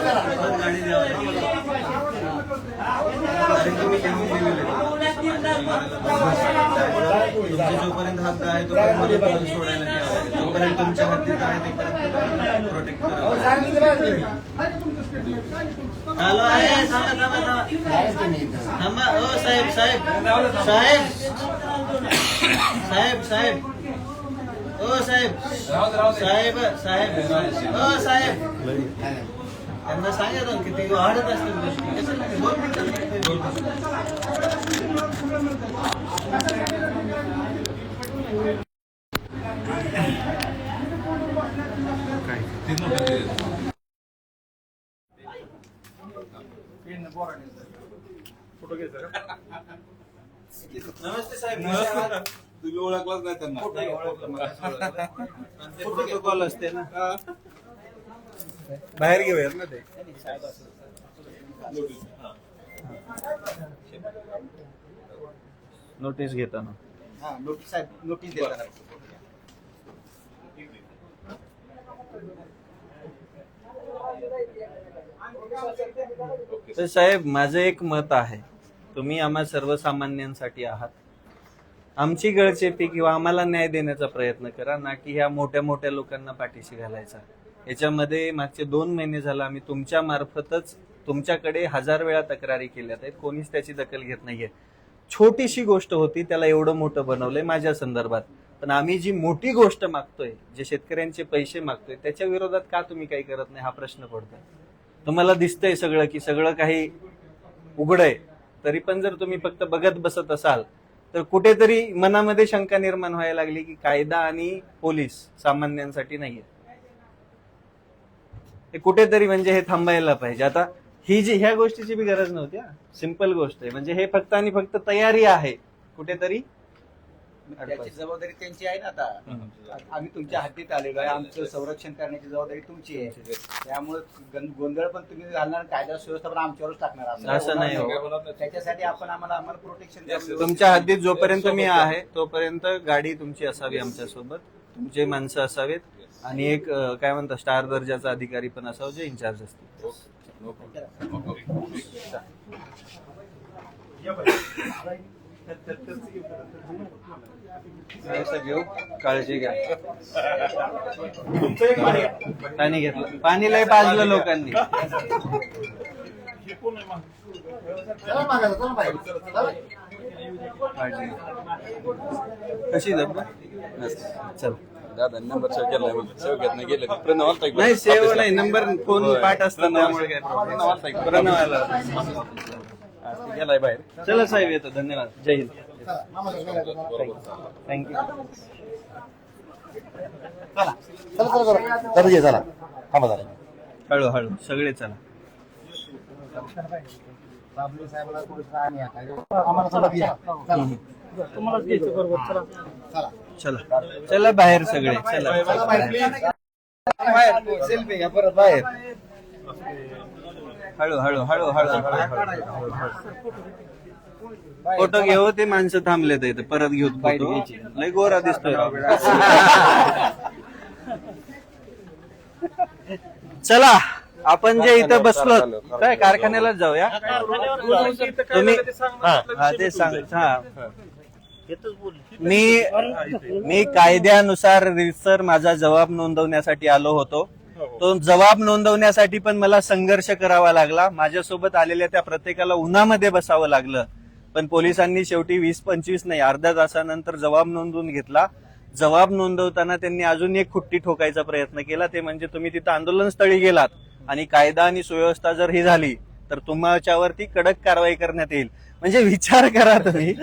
गाडी द्यावी तुम्ही लिहून दिलेले तुमचे जोपर्यंत हक्क आहे तोपर्यंत मला तुम्हाला सोडायला नाही आवडेल. जोपर्यंत तुमच्या हद्दीत आहे तोपर्यंत प्रोटेक्ट करा. हॅलो आहे थांबा. ओ साहेब साहेब साहेब साहेब साहेब ओ साहेब साहेब साहेब ओ साहेब त्यांना सांगितलं की ते वाढत असतील गोष्टी. दोन मिनिटं नमस्ते साहेब. तुम्ही ओळखलाच नाही त्यांना. प्रोटोकॉल असते ना. बाहेर घेऊयात ना ते. नोटीस घेताना नोटीस साहेब नोटीस देताना तर साहेब माझं एक मत आहे, तुम्ही आम्हा सर्वसामान्यांसाठी आहात. आमची गळचेपी किंवा आम्हाला न्याय देण्याचा प्रयत्न करा, ना की ह्या मोठ्या मोठ्या लोकांना पाठीशी घालायचा. याच्यामध्ये मागचे 2 महिने झाला आम्ही तुमच्या मार्फतच तुमच्याकडे 1000 वेळा तक्रारी केल्यात आहेत, कोणीच त्याची दखल घेत नाहीये. छोटीशी गोष्ट होती त्याला एवढं मोठं बनवलंय माझ्या संदर्भात. पण आम्ही जी मोठी गोष्ट मागतोय, जे शेतकऱ्यांचे पैसे मागतोय, त्याच्या विरोधात का तुम्ही काही करत नाही हा प्रश्न पडतोय. तुम्हाला दिसतंय सगळं की सगळं काही उघड आहे, तरी पण जर तुम्ही फक्त बघत बसत असाल तर कुठेतरी मनामध्ये शंका निर्माण व्हायला लागली की कायदा आणि पोलीस सामान्यांसाठी नाहीये. हे कुठेतरी म्हणजे हे थांबायला पाहिजे. आता ह्या गोष्टीची बी गरज नव्हती. सिंपल गोष्ट आहे, म्हणजे हे फक्त आणि फक्त तयारी आहे कुठेतरी. त्याची जबाबदारी त्यांची आहे ना. आता आम्ही तुमच्या हद्दीत आलेलो आहे, आमचं संरक्षण करण्याची जबाबदारी तुमची आहे. त्यामुळे गोंधळ पण तुम्ही घालणार, कायदा सुव्यवस्था पण आमच्यावरच टाकणार. असं नाही हो. त्याच्यासाठी आम्हाला प्रोटेक्शन. तुमच्या हद्दीत जोपर्यंत मी आहे तोपर्यंत गाडी तुमची असावी आमच्यासोबत, तुमचे माणसं असावेत आणि एक काय म्हणतात स्टार दर्जाचा अधिकारी पण असावं जे इन्चार्ज असतील. घेऊ काळजी घ्या. पाणी घेतलं, पाणी लय पाजलं लोकांनी. कशी जब चल दादा नंबर सेव्ह केलाय, सेव्ह घेत नाही गेले. प्रणव नाही सेव्ह नाही, नंबर फोन पाठ असतात त्यामुळे काय प्रणवाला गेलाय बाहेर. चला साहेब येतो. धन्यवाद. जय हिंद. थँक्यू. चला थांबा जरा. हळूहळू सगळे चला. चला चला बाहेर सगळे चला. सेल्फी घ्या परत बाहेर. हळूहळू हळूहळू फोटो घेऊ. ते माणसं थांबलेत इथे, परत घेऊ फोटो. लय गोरा दिसतोय. चला आपण जे इथं बसलो काय कारखान्यालाच जाऊया. तुम्ही हा ते सांग. हा मी कायद्यानुसार रितसर माझा जबाब नोंदवण्यासाठी आलो होतो. तो जबाब नोंदवण्यासाठी पण मला संघर्ष करावा लागला. माझ्यासोबत आलेल्या त्या प्रत्येकाला उन्हामध्ये बसावं लागलं. पण पोलिसांनी शेवटी 20-25 नाही अर्ध्या तासानंतर जबाब नोंदवून घेतला. जबाब नोंदवताना त्यांनी अजून एक खुट्टी ठोकायचा प्रयत्न केला. ते म्हणजे तुम्ही तिथं आंदोलनस्थळी गेलात आणि कायदा आणि सुव्यवस्था जर ही झाली तर तुमच्यावरती कडक कारवाई करण्यात येईल. म्हणजे विचार करा तुम्ही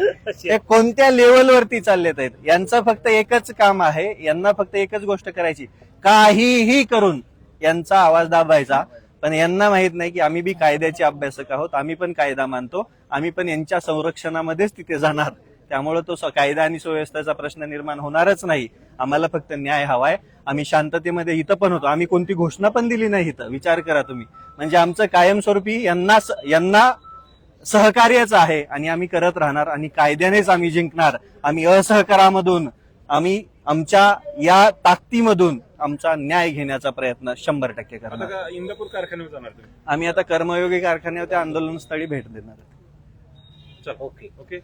हे कोणत्या लेवलवरती चाललेत आहेत. यांचं फक्त एकच काम आहे, यांना फक्त एकच गोष्ट करायची, काहीही करून यांचा आवाज दाबायचा. पण यांना माहित नाही की आम्ही बी कायद्याचे अभ्यासक आहोत, आम्ही पण कायदा मानतो, आम्ही पण यांच्या संरक्षणामध्येच तिथे जाणार. त्यामुळे तो कायदा आणि सुव्यवस्थेचा प्रश्न निर्माण होणारच नाही. आम्हाला फक्त न्याय हवाय. आम्ही शांततेमध्ये इथं पण होतो, आम्ही कोणती घोषणा पण दिली नाही इथं. विचार करा तुम्ही. म्हणजे आमचं कायमस्वरूपी यांना सहकार्यच आहे आणि आम्ही करत राहणार आणि कायद्यानेच आम्ही जिंकणार. आम्ही असहकारामधून, आम्ही आमच्या या ताकदीमधून आमचा न्याय घेण्याचा प्रयत्न 100% आता करणार. का इंदापूर कारखान्यावर जाणार तुम्ही? आम्ही आता कर्मयोगी कारखान्यावर त्या आंदोलनस्थळी भेट देणार. चल ओके.